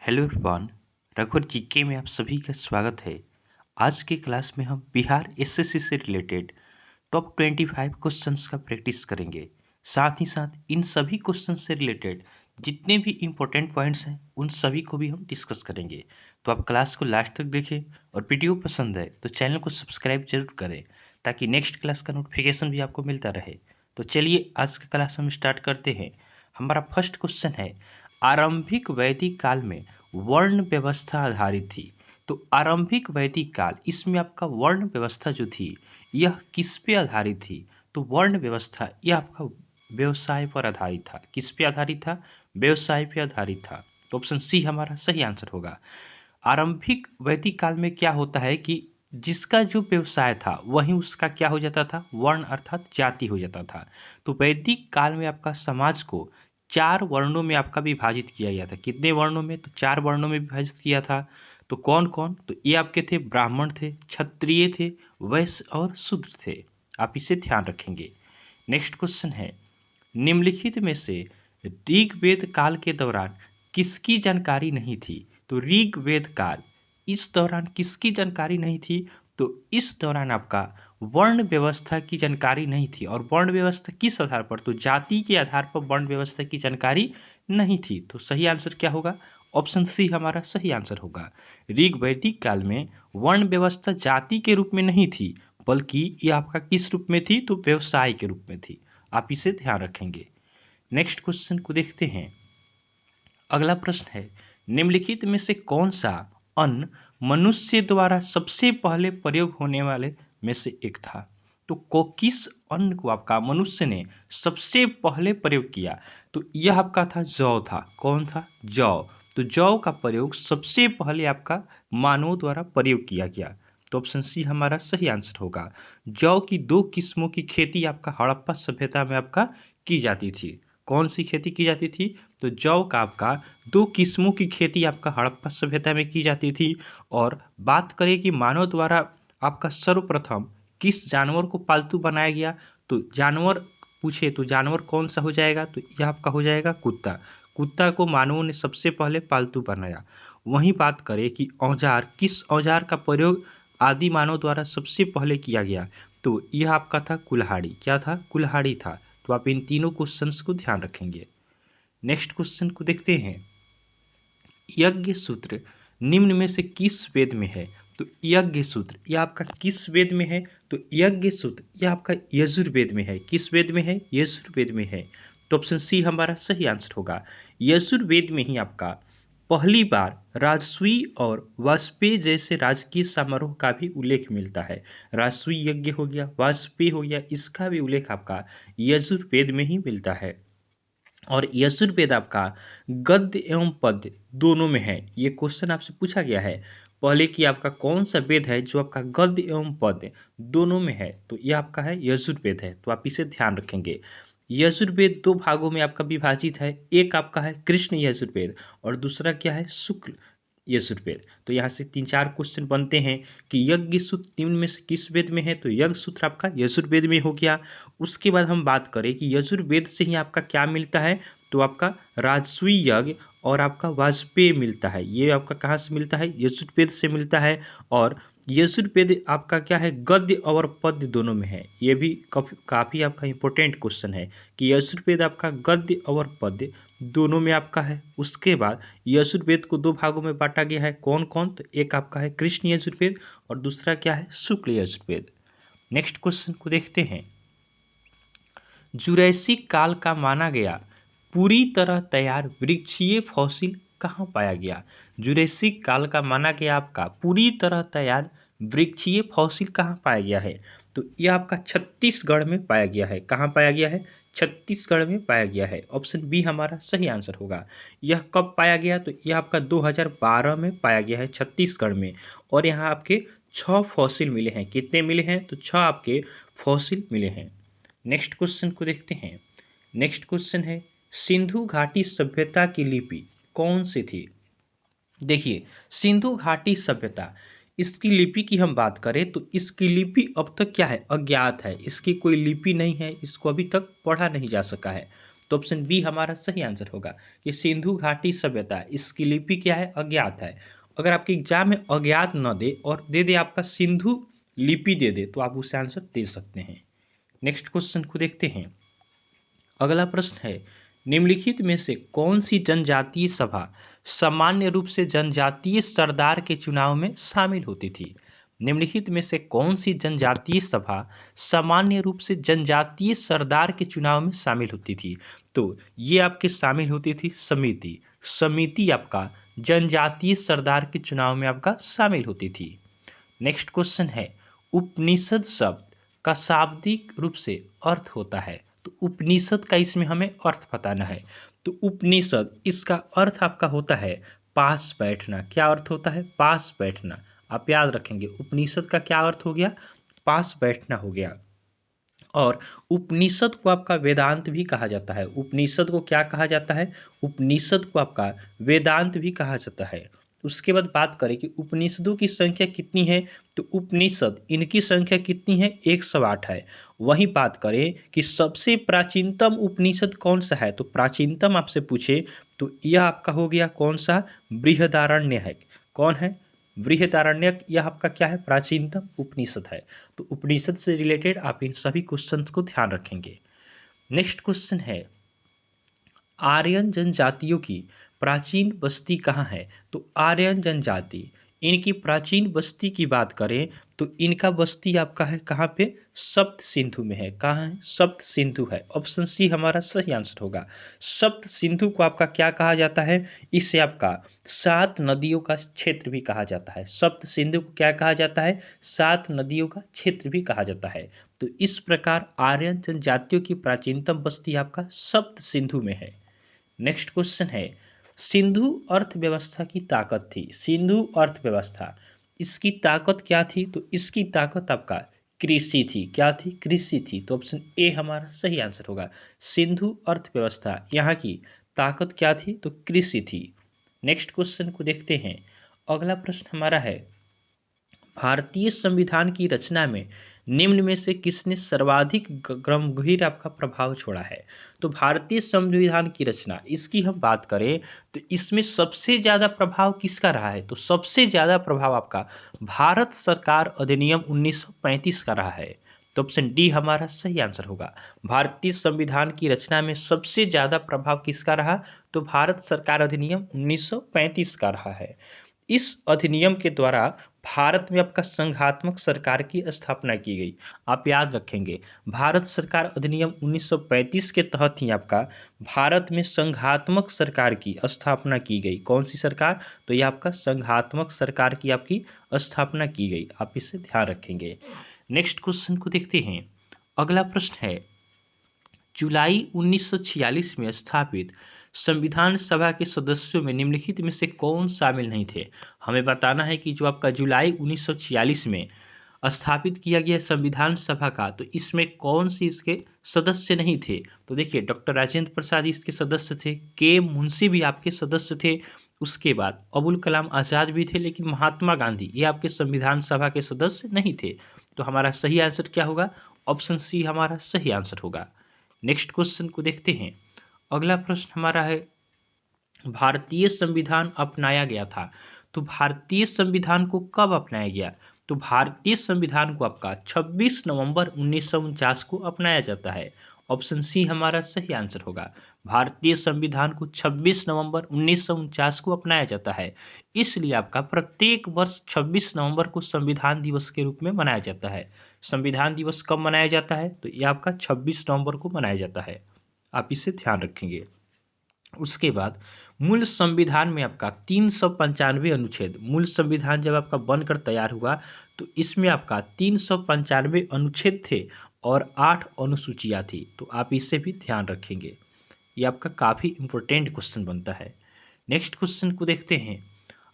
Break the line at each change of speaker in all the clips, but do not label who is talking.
Hello everyone, रघुवर GK में आप सभी का स्वागत है। आज के क्लास में हम बिहार एसएससी से रिलेटेड टॉप 25 क्वेश्चंस का प्रैक्टिस करेंगे। साथ ही साथ इन सभी क्वेश्चन से रिलेटेड जितने भी इम्पोर्टेंट पॉइंट्स हैं उन सभी को भी हम डिस्कस करेंगे। तो आप क्लास को लास्ट तक देखें और वीडियो पसंद है तो चैनल को सब्सक्राइब जरूर करें ताकि नेक्स्ट क्लास का नोटिफिकेशन भी आपको मिलता रहे। तो चलिए आज का क्लास हम स्टार्ट करते हैं। हमारा फर्स्ट क्वेश्चन है, आरंभिक वैदिक काल में वर्ण व्यवस्था आधारित थी। तो आरंभिक वैदिक काल, इसमें आपका वर्ण व्यवस्था जो थी यह किस पे आधारित थी? तो वर्ण व्यवस्था यह आपका व्यवसाय पर आधारित था। किस पे आधारित था? व्यवसाय पे आधारित था। तो ऑप्शन सी हमारा सही आंसर होगा। आरंभिक वैदिक काल में क्या होता है कि जिसका जो व्यवसाय था वही उसका क्या हो जाता था? वर्ण अर्थात जाति हो जाता था। तो वैदिक काल में आपका समाज को 4 वर्णों में आपका विभाजित किया गया था। कितने वर्णों में? तो 4 वर्णों में विभाजित किया था। तो कौन कौन? तो ये आपके थे, ब्राह्मण थे, क्षत्रिय थे, वैश्य और शूद्र थे। आप इसे ध्यान रखेंगे। नेक्स्ट क्वेश्चन है, निम्नलिखित में से ऋग्वेद काल के दौरान किसकी जानकारी नहीं थी? तो ऋग्वेद काल, इस दौरान किसकी जानकारी नहीं थी? तो इस दौरान आपका वर्ण व्यवस्था की जानकारी नहीं थी। और वर्ण व्यवस्था किस आधार पर? तो जाति के आधार पर वर्ण व्यवस्था की जानकारी नहीं थी। तो सही आंसर क्या होगा? ऑप्शन सी हमारा सही आंसर होगा। ऋग्वैदिक काल में वर्ण व्यवस्था जाति के रूप में नहीं थी, बल्कि ये आपका किस रूप में थी? तो व्यवसाय के रूप में थी। आप इसे ध्यान रखेंगे। नेक्स्ट क्वेश्चन को देखते हैं। अगला प्रश्न है, निम्नलिखित में से कौन सा अन्न मनुष्य द्वारा सबसे पहले प्रयोग होने वाले में से एक था? तो किस अन्न को आपका मनुष्य ने सबसे पहले प्रयोग किया? तो यह आपका था जौ था। कौन था? जौ। तो जौ का प्रयोग सबसे पहले आपका मानवों द्वारा प्रयोग किया गया। तो ऑप्शन सी हमारा सही आंसर होगा। जौ की 2 किस्मों की खेती आपका हड़प्पा सभ्यता में आपका की जाती थी। कौन सी खेती की जाती थी? तो जौ का आपका 2 किस्मों की खेती आपका हड़प्पा सभ्यता में की जाती थी। और बात करें कि मानव द्वारा आपका सर्वप्रथम किस जानवर को पालतू बनाया गया? तो जानवर पूछे तो जानवर कौन सा हो जाएगा? तो यह आपका हो जाएगा कुत्ता। कुत्ता को मानवों ने सबसे पहले पालतू बनाया। वहीं बात करें कि औजार, किस औजार का प्रयोग आदि मानव द्वारा सबसे पहले किया गया? तो यह आपका था कुल्हाड़ी। क्या था? कुल्हाड़ी था। तो आप इन तीनों क्वेश्चंस को ध्यान रखेंगे। नेक्स्ट क्वेश्चन को देखते हैं। यज्ञ सूत्र निम्न में से किस वेद में है? तो यज्ञ सूत्र यह आपका किस वेद में है? तो यज्ञ सूत्र यह आपका यजुर्वेद में है। किस वेद में है? यजुर्वेद में है। तो ऑप्शन सी हमारा सही आंसर होगा। यजुर्वेद में ही आपका पहली बार राजसूय और वाजपेय जैसे राजकीय समारोह का भी उल्लेख मिलता है। राजसूय यज्ञ हो गया, वाजपेय हो गया, इसका भी उल्लेख आपका यजुर्वेद में ही मिलता है। और यजुर्वेद आपका गद्य एवं पद्य दोनों में है। ये क्वेश्चन आपसे पूछा गया है पहले कि आपका कौन सा वेद है जो आपका गद्य एवं पद्य दोनों में है? तो ये आपका है यजुर्वेद है। तो आप इसे ध्यान रखेंगे। यजुर्वेद 2 भागों में आपका विभाजित है। एक आपका है कृष्ण यजुर्वेद और दूसरा क्या है? शुक्ल यजुर्वेद। तो यहाँ से 3-4 क्वेश्चन बनते हैं कि यज्ञ सूत्र निम्न में से किस वेद में है? तो यज्ञ सूत्र आपका यजुर्वेद में हो गया। उसके बाद हम बात करें कि यजुर्वेद से ही आपका क्या मिलता है? तो आपका राजसूय यज्ञ और आपका वाजपेय मिलता है। ये आपका कहाँ से मिलता है? यजुर्वेद से मिलता है। और यजुर्वेद आपका क्या है? गद्य और पद्य दोनों में है। ये भी काफ़ी आपका इंपॉर्टेंट क्वेश्चन है कि यजुर्वेद आपका गद्य और पद्य दोनों में आपका है। उसके बाद यजुर्वेद को 2 भागों में बांटा गया है। कौन कौन? तो एक आपका है कृष्ण यजुर्वेद और दूसरा क्या है? शुक्ल यजुर्वेद। नेक्स्ट क्वेश्चन को देखते हैं। जुरैसिक काल का माना गया पूरी तरह तैयार वृक्षीय फॉसिल कहाँ पाया गया? जुरैसिक काल का माना गया आपका पूरी तरह तैयार वृक्षीय फॉसिल कहाँ पाया गया है? तो यह आपका छत्तीसगढ़ में पाया गया है। कहाँ पाया गया है? छत्तीसगढ़ में पाया गया है। ऑप्शन बी हमारा सही आंसर होगा। यह कब पाया गया? तो यह आपका 2012 में पाया गया है छत्तीसगढ़ में। और यहाँ आपके 6 फॉसिल मिले हैं। कितने मिले हैं? तो 6 आपके फॉसिल मिले हैं। नेक्स्ट क्वेश्चन को देखते हैं। नेक्स्ट क्वेश्चन है, सिंधु घाटी सभ्यता की लिपि कौन सी थी? देखिए, सिंधु घाटी सभ्यता, इसकी लिपि की हम बात करें तो इसकी लिपि अब तक क्या है? अज्ञात है। इसकी कोई लिपि नहीं है, इसको अभी तक पढ़ा नहीं जा सका है। तो ऑप्शन बी हमारा सही आंसर होगा कि सिंधु घाटी सभ्यता, इसकी लिपि क्या है, अज्ञात है। अगर आपके एग्जाम में अज्ञात न दे और दे दे आपका सिंधु लिपि दे दे तो आप उसे आंसर दे सकते हैं। नेक्स्ट क्वेश्चन को देखते हैं। अगला प्रश्न है, निम्नलिखित में से कौन सी जनजातीय सभा सामान्य रूप से जनजातीय सरदार के चुनाव में शामिल होती थी? निम्नलिखित में से कौन सी जनजातीय सभा सामान्य रूप से जनजातीय सरदार के चुनाव में शामिल होती थी? तो ये आपके शामिल होती थी समिति। समिति आपका जनजातीय सरदार के चुनाव में आपका शामिल होती थी। नेक्स्ट क्वेश्चन है, उपनिषद शब्द का शाब्दिक रूप से अर्थ होता है। तो उपनिषद का इसमें हमें अर्थ बताना है। तो उपनिषद, इसका अर्थ आपका होता है पास बैठना। क्या अर्थ होता है? पास बैठना। आप याद रखेंगे उपनिषद का क्या अर्थ हो गया? पास बैठना हो गया। और उपनिषद को आपका वेदांत भी कहा जाता है। उपनिषद को क्या कहा जाता है? उपनिषद को आपका वेदांत भी कहा जाता है। उसके बाद बात करें कि उपनिषदों की संख्या कितनी है, तो उपनिषद इनकी संख्या कितनी है? 108 है। वहीं बात करें कि सबसे प्राचीनतम उपनिषद कौन सा है, तो प्राचीनतम आपसे पूछे तो यह आपका हो गया कौन सा? बृहदारण्यक है। कौन है? बृहदारण्यक। यह आपका क्या है? प्राचीनतम उपनिषद है। तो उपनिषद से रिलेटेड आप इन सभी क्वेश्चन को ध्यान रखेंगे। नेक्स्ट क्वेश्चन है, आर्यन जनजातियों की प्राचीन बस्ती कहाँ है? तो आर्यन जनजाति, इनकी प्राचीन बस्ती की बात करें तो इनका बस्ती आपका है कहाँ पे? सप्त सिंधु में है। कहाँ है? सप्त सिंधु है। ऑप्शन सी हमारा सही आंसर होगा। सप्त सिंधु को आपका क्या कहा जाता है? इसे आपका 7 नदियों का क्षेत्र भी कहा जाता है। सप्त सिंधु को क्या कहा जाता है? 7 नदियों का क्षेत्र भी कहा जाता है। तो इस प्रकार आर्यन जनजातियों की प्राचीनतम बस्ती आपका सप्त सिंधु में है। नेक्स्ट क्वेश्चन है, सिंधु अर्थव्यवस्था की ताकत थी। सिंधु अर्थव्यवस्था, इसकी ताकत क्या थी? तो इसकी ताकत आपका कृषि थी। क्या थी? कृषि थी। तो ऑप्शन ए हमारा सही आंसर होगा। सिंधु अर्थव्यवस्था, यहाँ की ताकत क्या थी? तो कृषि थी। नेक्स्ट क्वेश्चन को देखते हैं। अगला प्रश्न हमारा है, भारतीय संविधान की रचना में निम्न में से किसने सर्वाधिक गंभीर आपका प्रभाव छोड़ा है? तो भारतीय संविधान की रचना, इसकी हम बात करें तो इसमें सबसे ज़्यादा प्रभाव किसका रहा है? तो सबसे ज़्यादा प्रभाव आपका भारत सरकार अधिनियम 1935 का रहा है। तो ऑप्शन डी हमारा सही आंसर होगा। भारतीय संविधान की रचना में सबसे ज़्यादा प्रभाव किसका रहा? तो भारत सरकार अधिनियम 1935 का रहा है। इस अधिनियम के द्वारा भारत में आपका संघात्मक सरकार की स्थापना की गई। आप याद रखेंगे भारत सरकार अधिनियम 1935 के तहत ही आपका भारत में संघात्मक सरकार की स्थापना की गई। कौन सी सरकार? तो ये आपका संघात्मक सरकार की आपकी स्थापना की गई। आप इसे ध्यान रखेंगे। नेक्स्ट क्वेश्चन को देखते हैं। अगला प्रश्न है, जुलाई 1946 में स्थापित संविधान सभा के सदस्यों में निम्नलिखित में से कौन शामिल नहीं थे? हमें बताना है कि जो आपका जुलाई 1946 में स्थापित किया गया संविधान सभा का, तो इसमें कौन से इसके सदस्य नहीं थे? तो देखिए डॉक्टर राजेंद्र प्रसाद इसके सदस्य थे, के मुंशी भी आपके सदस्य थे, उसके बाद अबुल कलाम आज़ाद भी थे, लेकिन महात्मा गांधी ये आपके संविधान सभा के सदस्य नहीं थे। तो हमारा सही आंसर क्या होगा? ऑप्शन सी हमारा सही आंसर होगा। नेक्स्ट क्वेश्चन को देखते हैं। अगला प्रश्न हमारा है, भारतीय संविधान अपनाया गया था। तो भारतीय संविधान को कब अपनाया गया? तो भारतीय संविधान को आपका 26 नवंबर 1949 को अपनाया जाता है। ऑप्शन सी हमारा सही आंसर होगा। भारतीय संविधान को 26 नवंबर 1949 को अपनाया जाता है। इसलिए आपका प्रत्येक वर्ष 26 नवंबर को संविधान दिवस के रूप में मनाया जाता है। संविधान दिवस कब मनाया जाता है? तो ये आपका 26 नवंबर को मनाया जाता है। आप इसे ध्यान रखेंगे। उसके बाद मूल संविधान में आपका 395 अनुच्छेद, मूल संविधान जब आपका बनकर तैयार हुआ तो इसमें आपका 395 अनुच्छेद थे और 8 अनुसूचियाँ थी। तो आप इसे भी ध्यान रखेंगे। ये आपका काफ़ी इंपॉर्टेंट क्वेश्चन बनता है। नेक्स्ट क्वेश्चन को देखते हैं।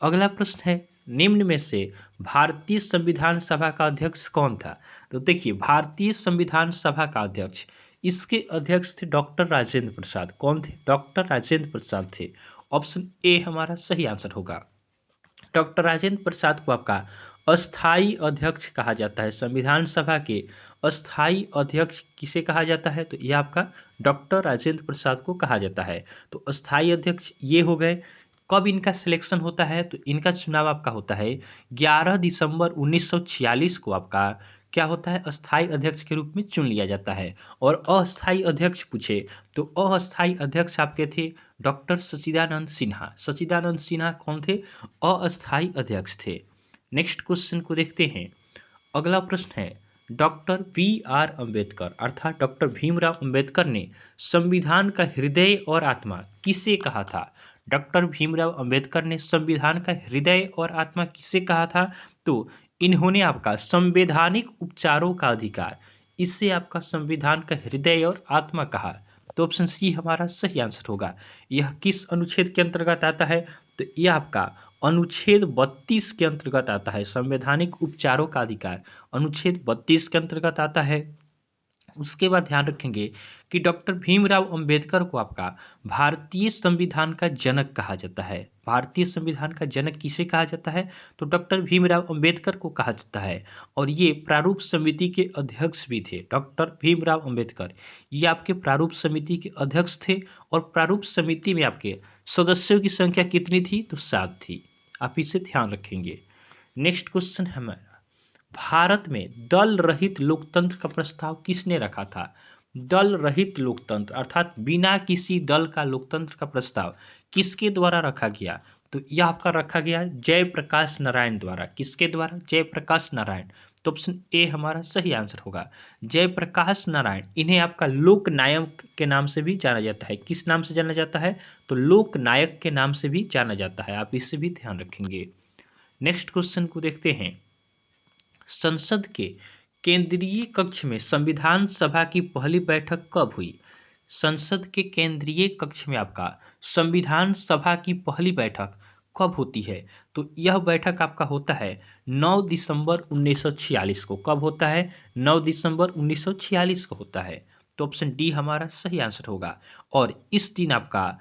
अगला प्रश्न है, निम्न में से भारतीय संविधान सभा का अध्यक्ष कौन था? तो देखिए भारतीय संविधान सभा का अध्यक्ष, इसके अध्यक्ष थे डॉक्टर राजेंद्र प्रसाद। कौन थे? डॉक्टर राजेंद्र प्रसाद थे। ऑप्शन ए हमारा सही आंसर होगा। डॉक्टर राजेंद्र प्रसाद को आपका अस्थाई अध्यक्ष कहा जाता है। संविधान सभा के अस्थाई अध्यक्ष किसे कहा जाता है? तो ये आपका डॉक्टर राजेंद्र प्रसाद को कहा जाता है। तो अस्थाई अध्यक्ष ये हो गए। कब इनका सिलेक्शन होता है? तो इनका चुनाव आपका होता है 11 दिसंबर 1946 को आपका क्या होता है? अस्थाई अध्यक्ष के रूप में चुन लिया जाता है। और अस्थाई अध्यक्ष पूछे तो अस्थाई अध्यक्ष आपके थे डॉक्टर सच्चिदानंद सिन्हा। सच्चिदानंद सिन्हा कौन थे? अस्थाई अध्यक्ष थे। नेक्स्ट क्वेश्चन को देखते हैं। अगला प्रश्न है डॉक्टर V.R. अंबेडकर अर्थात डॉक्टर भीमराव अंबेडकर ने संविधान का हृदय और आत्मा किसे कहा था? डॉक्टर भीमराव अंबेडकर ने संविधान का हृदय और आत्मा किसे कहा था? तो इन्होंने आपका संवैधानिक उपचारों का अधिकार, इससे आपका संविधान का हृदय और आत्मा कहा। तो ऑप्शन सी हमारा सही आंसर होगा। यह किस अनुच्छेद के अंतर्गत आता है? तो यह आपका अनुच्छेद 32 के अंतर्गत आता है। संवैधानिक उपचारों का अधिकार अनुच्छेद 32 के अंतर्गत आता है। उसके बाद ध्यान रखेंगे कि डॉक्टर भीमराव अंबेडकर को आपका भारतीय संविधान का जनक कहा जाता है। भारतीय संविधान का जनक किसे कहा जाता है? तो डॉक्टर भीमराव अंबेडकर को कहा जाता है। और ये प्रारूप समिति के अध्यक्ष भी थे। डॉक्टर भीमराव अंबेडकर ये आपके प्रारूप समिति के अध्यक्ष थे। और प्रारूप समिति में आपके सदस्यों की संख्या कितनी थी? तो 7 थी। आप इसे ध्यान रखेंगे। नेक्स्ट क्वेश्चन है हमारा, भारत में दल रहित लोकतंत्र का प्रस्ताव किसने रखा था? दल रहित लोकतंत्र अर्थात बिना किसी दल का लोकतंत्र का प्रस्ताव किसके द्वारा रखा गया? तो यह आपका रखा गया जयप्रकाश नारायण द्वारा। किसके द्वारा? जयप्रकाश नारायण। तो ऑप्शन ए हमारा सही आंसर होगा। जयप्रकाश नारायण, इन्हें आपका लोकनायक के नाम से भी जाना जाता है। किस नाम से जाना जाता है? तो लोकनायक के नाम से भी जाना जाता है। आप इससे भी ध्यान रखेंगे। नेक्स्ट क्वेश्चन को देखते हैं। संसद के केंद्रीय कक्ष में संविधान सभा की पहली बैठक कब हुई? संसद के केंद्रीय कक्ष में आपका संविधान सभा की पहली बैठक कब होती है? तो यह बैठक आपका होता है 9 दिसंबर 1946 को। कब होता है? 9 दिसंबर 1946 को होता है। तो ऑप्शन डी हमारा सही आंसर होगा। और इस दिन आपका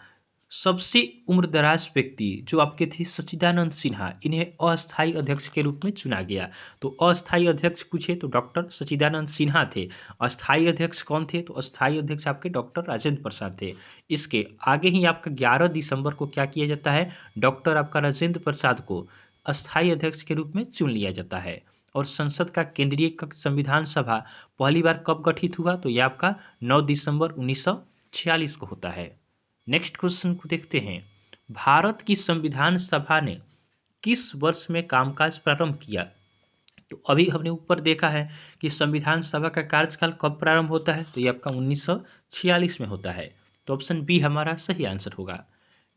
सबसे उम्रदराज व्यक्ति जो आपके थे सच्चिदानंद सिन्हा, इन्हें अस्थाई अध्यक्ष के रूप में चुना गया। तो अस्थाई अध्यक्ष पूछे तो डॉक्टर सच्चिदानंद सिन्हा थे। अस्थाई अध्यक्ष कौन थे? तो अस्थाई अध्यक्ष आपके डॉक्टर राजेंद्र प्रसाद थे। इसके आगे ही आपका 11 दिसंबर को क्या किया जाता है? डॉक्टर आपका राजेंद्र प्रसाद को अस्थाई अध्यक्ष के रूप में चुन लिया जाता है। और संसद का केंद्रीय कक्ष संविधान सभा पहली बार कब गठित हुआ? तो यह आपका 9 दिसंबर 1946 को होता है। नेक्स्ट क्वेश्चन को देखते हैं। भारत की संविधान सभा ने किस वर्ष में कामकाज प्रारंभ किया? तो अभी हमने ऊपर देखा है कि संविधान सभा का कार्यकाल कब प्रारंभ होता है? तो ये आपका 1946 में होता है। तो ऑप्शन बी हमारा सही आंसर होगा।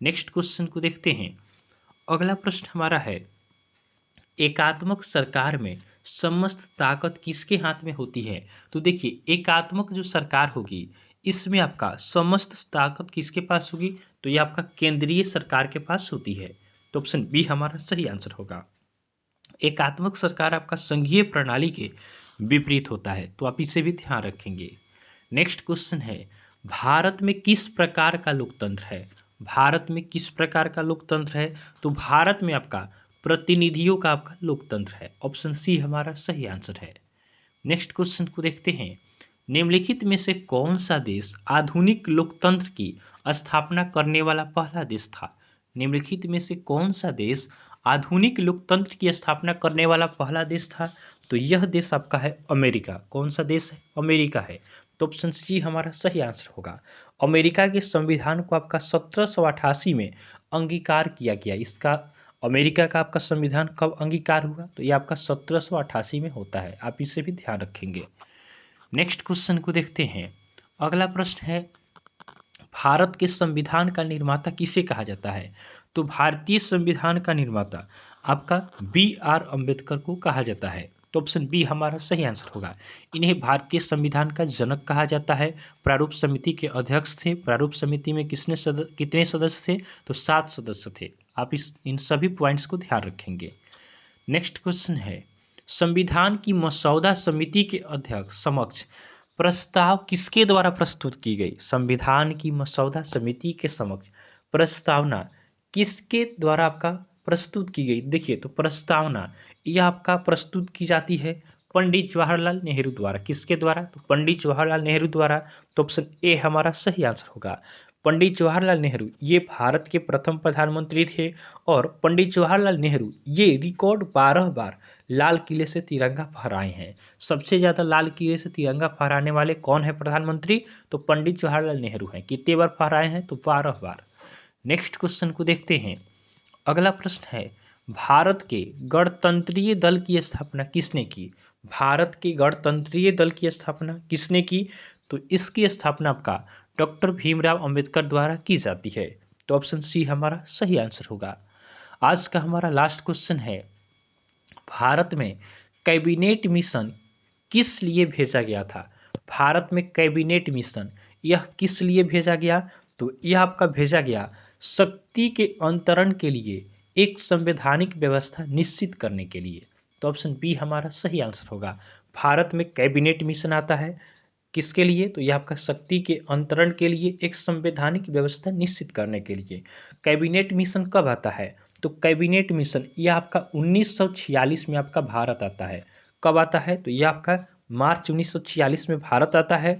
नेक्स्ट क्वेश्चन को देखते हैं। अगला प्रश्न हमारा है, एकात्मक सरकार में समस्त ताकत किसके हाथ में होती है? तो देखिए, एकात्मक जो सरकार होगी इसमें आपका समस्त ताकत किसके पास होगी? तो ये आपका केंद्रीय सरकार के पास होती है। तो ऑप्शन बी हमारा सही आंसर होगा। एकात्मक सरकार आपका संघीय प्रणाली के विपरीत होता है। तो आप इसे भी ध्यान रखेंगे। नेक्स्ट क्वेश्चन है, भारत में किस प्रकार का लोकतंत्र है? भारत में किस प्रकार का लोकतंत्र है? तो भारत में आपका प्रतिनिधियों का आपका लोकतंत्र है। ऑप्शन सी हमारा सही आंसर है। नेक्स्ट क्वेश्चन को देखते हैं। निम्नलिखित में से कौन सा देश आधुनिक लोकतंत्र की स्थापना करने वाला पहला देश था? निम्नलिखित में से कौन सा देश आधुनिक लोकतंत्र की स्थापना करने वाला पहला देश था? तो यह देश आपका है अमेरिका। कौन सा देश है? अमेरिका है। तो ऑप्शन सी हमारा सही आंसर होगा। अमेरिका के संविधान को आपका 1788 में अंगीकार किया गया। इसका अमेरिका का आपका संविधान कब अंगीकार हुआ? तो ये आपका 1788 में होता है। आप इसे भी ध्यान रखेंगे। नेक्स्ट क्वेश्चन को देखते हैं। अगला प्रश्न है, भारत के संविधान का निर्माता किसे कहा जाता है? तो भारतीय संविधान का निर्माता आपका B.R. अंबेडकर को कहा जाता है। तो ऑप्शन बी हमारा सही आंसर होगा। इन्हें भारतीय संविधान का जनक कहा जाता है। प्रारूप समिति के अध्यक्ष थे। प्रारूप समिति में कितने सदस्य थे? तो 7 सदस्य थे। आप इन सभी पॉइंट्स को ध्यान रखेंगे। नेक्स्ट क्वेश्चन है, संविधान की मसौदा समिति के अध्यक्ष समक्ष प्रस्ताव किसके द्वारा प्रस्तुत की गई? संविधान की मसौदा समिति के समक्ष प्रस्तावना किसके द्वारा आपका प्रस्तुत की गई? देखिए, तो प्रस्तावना यह आपका प्रस्तुत की जाती है पंडित जवाहरलाल नेहरू द्वारा। किसके द्वारा? तो पंडित जवाहरलाल नेहरू द्वारा। तो ऑप्शन ए हमारा सही आंसर होगा। पंडित जवाहरलाल नेहरू ये भारत के प्रथम प्रधानमंत्री थे और पंडित जवाहरलाल नेहरू ये रिकॉर्ड 12 बार लाल किले से तिरंगा फहराए हैं। सबसे ज़्यादा लाल किले से तिरंगा फहराने वाले कौन है प्रधानमंत्री? तो पंडित जवाहरलाल नेहरू हैं। कितने बार फहराए हैं? तो 12 बार। नेक्स्ट क्वेश्चन को देखते हैं। अगला प्रश्न है, भारत के गणतंत्रीय दल की स्थापना किसने की? भारत के गणतंत्रीय दल की स्थापना किसने की? तो इसकी स्थापना आपका डॉक्टर भीमराव अंबेडकर द्वारा की जाती है। तो ऑप्शन सी हमारा सही आंसर होगा। आज का हमारा लास्ट क्वेश्चन है, भारत में कैबिनेट मिशन किस लिए भेजा गया था? भारत में कैबिनेट मिशन यह किस लिए भेजा गया? तो यह आपका भेजा गया शक्ति के अंतरण के लिए, एक संवैधानिक व्यवस्था निश्चित करने के लिए। तो ऑप्शन बी हमारा सही आंसर होगा। भारत में कैबिनेट मिशन आता है किसके लिए? तो यह आपका शक्ति के अंतरण के लिए, एक संवैधानिक व्यवस्था निश्चित करने के लिए। कैबिनेट मिशन कब आता है? तो कैबिनेट मिशन यह आपका 1946 में आपका भारत आता है। कब आता है? तो यह आपका मार्च 1946 में भारत आता है।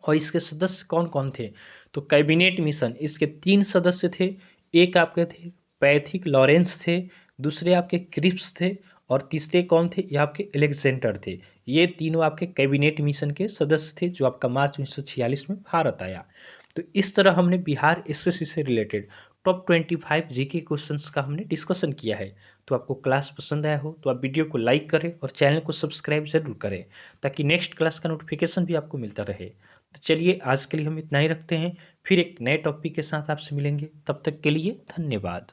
और इसके सदस्य कौन कौन थे? तो कैबिनेट मिशन इसके 3 सदस्य थे। एक आपके थे पैथिक लॉरेंस थे, दूसरे आपके क्रिप्स थे और तीसरे कौन थे? ये आपके अलेक्जेंडर थे। ये तीनों आपके कैबिनेट मिशन के सदस्य थे जो आपका मार्च 1946 में भारत आया। तो इस तरह हमने बिहार एसएससी से रिलेटेड टॉप 25 जीके क्वेश्चंस का हमने डिस्कशन किया है। तो आपको क्लास पसंद आया हो तो आप वीडियो को लाइक करें और चैनल को सब्सक्राइब जरूर करें, ताकि नेक्स्ट क्लास का नोटिफिकेशन भी आपको मिलता रहे। तो चलिए आज के लिए हम इतना ही रखते हैं, फिर एक नए टॉपिक के साथ आपसे मिलेंगे। तब तक के लिए धन्यवाद।